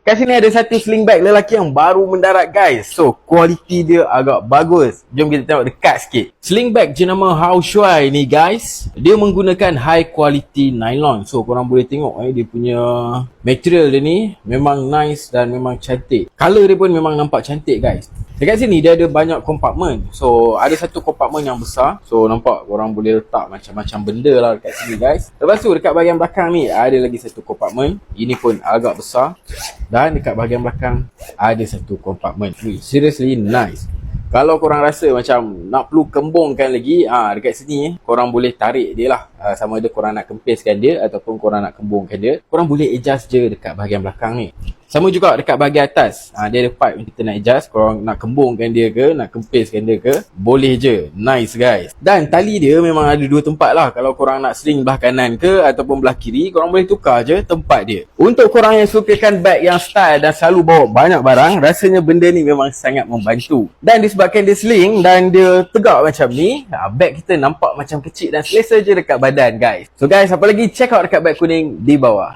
Kat sini ada satu sling bag lelaki yang baru mendarat guys. So kualiti dia agak bagus. Jom kita tengok dekat sikit. Sling bag jenama Hao Shui ni guys, dia menggunakan high quality nylon. So korang boleh tengok dia punya material dia ni memang nice dan memang cantik. Color dia pun memang nampak cantik guys. Dekat sini dia ada banyak kompartmen. So ada satu kompartmen yang besar. So nampak korang boleh letak macam-macam benda lah dekat sini guys. Lepas tu dekat bahagian belakang ni ada lagi satu kompartmen. Ini pun agak besar. Dan dekat bahagian belakang ada satu kompartmen. Seriously nice. Kalau korang rasa macam nak perlu kembungkan lagi, dekat sini korang boleh tarik dia lah. Sama ada korang nak kempiskan dia ataupun korang nak kembungkan dia, korang boleh adjust je dekat bahagian belakang ni. Sama juga dekat bahagian atas, dia ada part yang kita nak adjust. Korang nak kembungkan dia ke, nak kempiskan dia ke, boleh je. Nice guys. Dan tali dia memang ada dua tempat lah. Kalau korang nak sling belah kanan ke ataupun belah kiri, korang boleh tukar je tempat dia. Untuk korang yang sukakan bag yang style dan selalu bawa banyak barang, rasanya benda ni memang sangat membantu. Dan disebabkan dia sling dan dia tegak macam ni, bag kita nampak macam kecil dan selesa je dekat badan guys. So guys, apa lagi, check out dekat bag kuning di bawah.